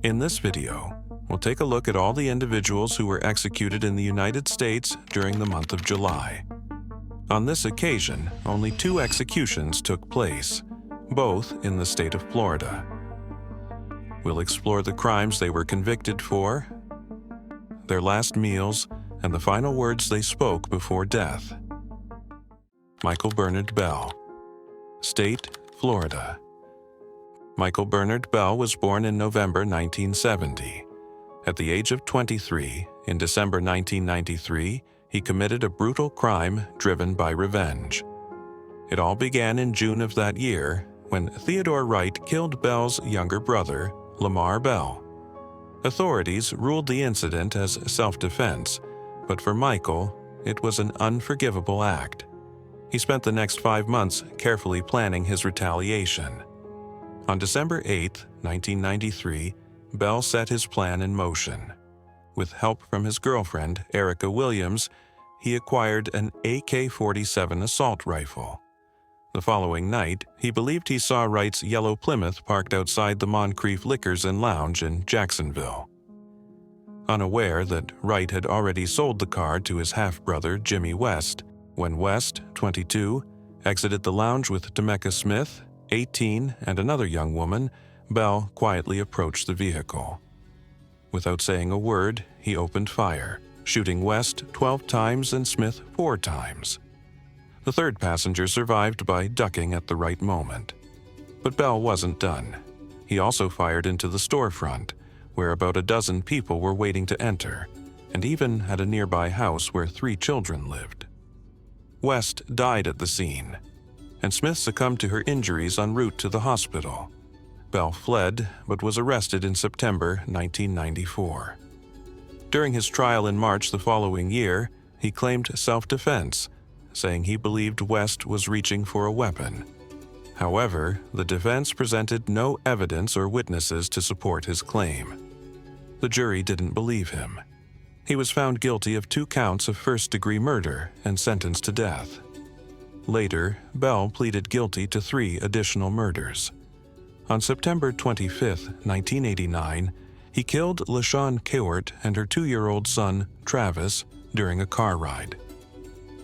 In this video, we'll take a look at all the individuals who were executed in the United States during the month of July. On this occasion, only 2 executions took place, both in the state of Florida. We'll explore the crimes they were convicted for, their last meals, and the final words they spoke before death. Michael Bernard Bell, State, Florida. Michael Bernard Bell was born in November 1970. At the age of 23, in December 1993, he committed a brutal crime driven by revenge. It all began in June of that year when Theodore Wright killed Bell's younger brother, Lamar Bell. Authorities ruled the incident as self-defense, but for Michael, it was an unforgivable act. He spent the next 5 months carefully planning his retaliation. On December 8, 1993, Bell set his plan in motion. With help from his girlfriend, Erica Williams, he acquired an AK-47 assault rifle. The following night, he believed he saw Wright's yellow Plymouth parked outside the Moncrief Liquors and Lounge in Jacksonville. Unaware that Wright had already sold the car to his half-brother, Jimmy West, when West, 22, exited the lounge with Demecca Smith, 18, and another young woman, Bell quietly approached the vehicle. Without saying a word, he opened fire, shooting West 12 times and Smith 4 times. The third passenger survived by ducking at the right moment. But Bell wasn't done. He also fired into the storefront, where about a dozen people were waiting to enter, and even at a nearby house where 3 children lived. West died at the scene, and Smith succumbed to her injuries en route to the hospital. Bell fled, but was arrested in September 1994. During his trial in March the following year, he claimed self-defense, saying he believed West was reaching for a weapon. However, the defense presented no evidence or witnesses to support his claim. The jury didn't believe him. He was found guilty of 2 counts of first-degree murder and sentenced to death. Later, Bell pleaded guilty to 3 additional murders. On September 25, 1989, he killed LaShawn Kewart and her 2-year-old son, Travis, during a car ride.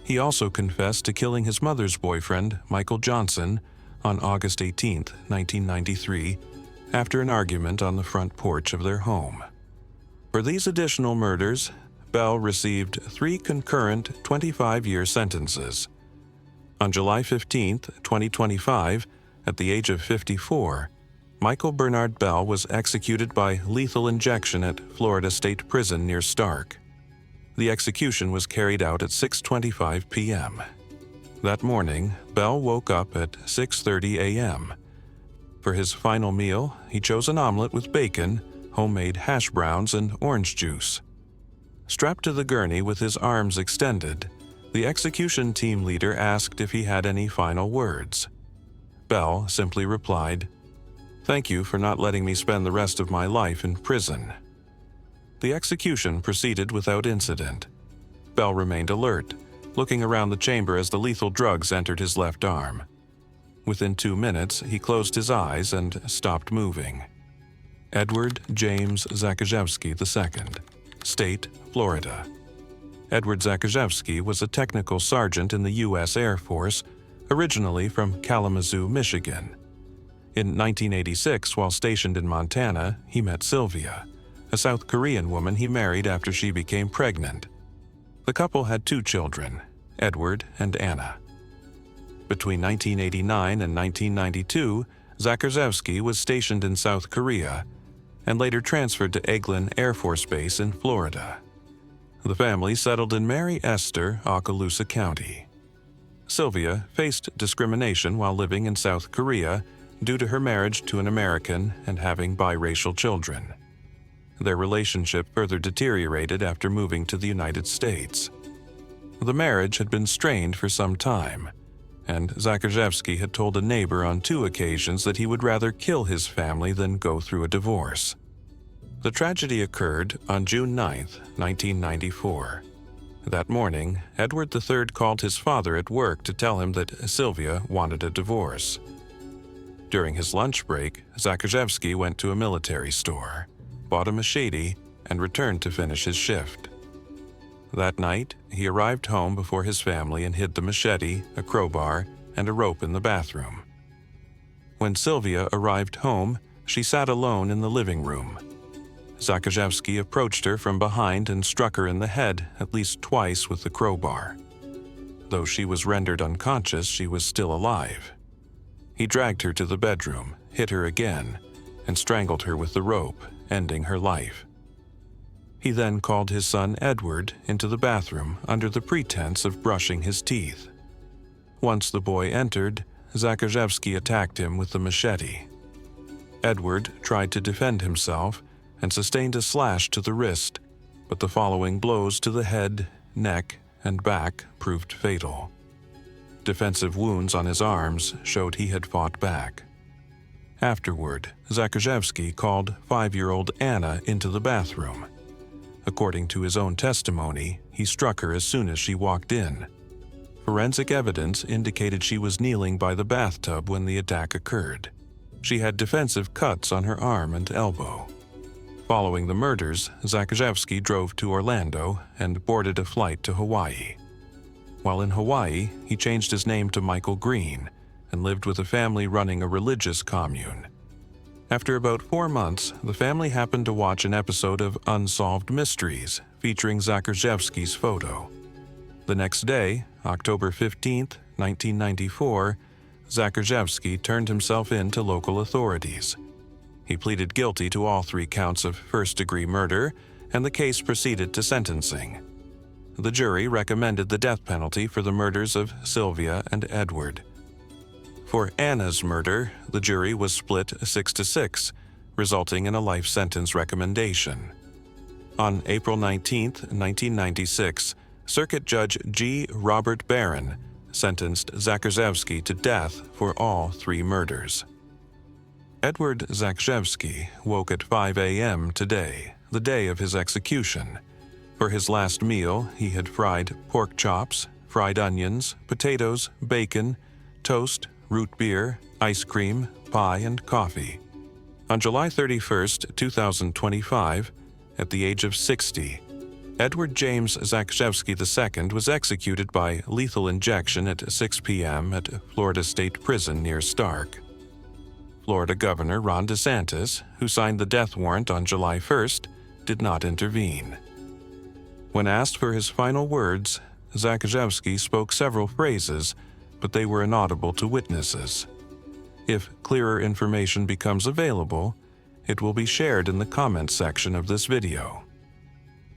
He also confessed to killing his mother's boyfriend, Michael Johnson, on August 18, 1993, after an argument on the front porch of their home. For these additional murders, Bell received 3 concurrent 25-year sentences. On July 15, 2025, at the age of 54, Michael Bernard Bell was executed by lethal injection at Florida State Prison near Stark. The execution was carried out at 6:25 p.m. That morning, Bell woke up at 6:30 a.m. For his final meal, he chose an omelet with bacon, homemade hash browns, and orange juice. Strapped to the gurney with his arms extended, the execution team leader asked if he had any final words. Bell simply replied, "Thank you for not letting me spend the rest of my life in prison." The execution proceeded without incident. Bell remained alert, looking around the chamber as the lethal drugs entered his left arm. Within 2 minutes, he closed his eyes and stopped moving. Edward James Zakrzewski II, State, Florida. Edward Zakrzewski was a technical sergeant in the U.S. Air Force, originally from Kalamazoo, Michigan. In 1986, while stationed in Montana, he met Sylvia, a South Korean woman he married after she became pregnant. The couple had 2 children, Edward and Anna. Between 1989 and 1992, Zakrzewski was stationed in South Korea and later transferred to Eglin Air Force Base in Florida. The family settled in Mary Esther, Okaloosa County. Sylvia faced discrimination while living in South Korea due to her marriage to an American and having biracial children. Their relationship further deteriorated after moving to the United States. The marriage had been strained for some time, and Zakrzewski had told a neighbor on 2 occasions that he would rather kill his family than go through a divorce. The tragedy occurred on June 9, 1994. That morning, Edward III called his father at work to tell him that Sylvia wanted a divorce. During his lunch break, Zakrzewski went to a military store. bought a machete, and returned to finish his shift. That night, he arrived home before his family and hid the machete, a crowbar, and a rope in the bathroom. When Sylvia arrived home, she sat alone in the living room. Zakrzewski approached her from behind and struck her in the head at least twice with the crowbar. Though she was rendered unconscious, she was still alive. He dragged her to the bedroom, hit her again, and strangled her with the rope, ending her life. He then called his son Edward into the bathroom under the pretense of brushing his teeth. Once the boy entered, Zakrzewski attacked him with the machete. Edward tried to defend himself and sustained a slash to the wrist, but the following blows to the head, neck, and back proved fatal. Defensive wounds on his arms showed he had fought back. Afterward, Zakrzewski called 5-year-old Anna into the bathroom. According to his own testimony, he struck her as soon as she walked in. Forensic evidence indicated she was kneeling by the bathtub when the attack occurred. She had defensive cuts on her arm and elbow. Following the murders, Zakrzewski drove to Orlando and boarded a flight to Hawaii. While in Hawaii, he changed his name to Michael Green and lived with a family running a religious commune. After about 4 months, the family happened to watch an episode of Unsolved Mysteries featuring Zakrzewski's photo. The next day, October 15, 1994, Zakrzewski turned himself in to local authorities. He pleaded guilty to all 3 counts of first-degree murder, and the case proceeded to sentencing. The jury recommended the death penalty for the murders of Sylvia and Edward. For Anna's murder, the jury was split 6-6, resulting in a life sentence recommendation. On April 19, 1996, Circuit Judge G. Robert Barron sentenced Zakrzewski to death for all 3 murders. Edward Zakrzewski woke at 5 a.m. today, the day of his execution. For his last meal, he had fried pork chops, fried onions, potatoes, bacon, toast, root beer, ice cream, pie, and coffee. On July 31, 2025, at the age of 60, Edward James Zakrzewski II was executed by lethal injection at 6 p.m. at Florida State Prison near Stark. Florida Governor Ron DeSantis, who signed the death warrant on July 1st, did not intervene. When asked for his final words, Zakrzewski spoke several phrases, but they were inaudible to witnesses. If clearer information becomes available, it will be shared in the comments section of this video.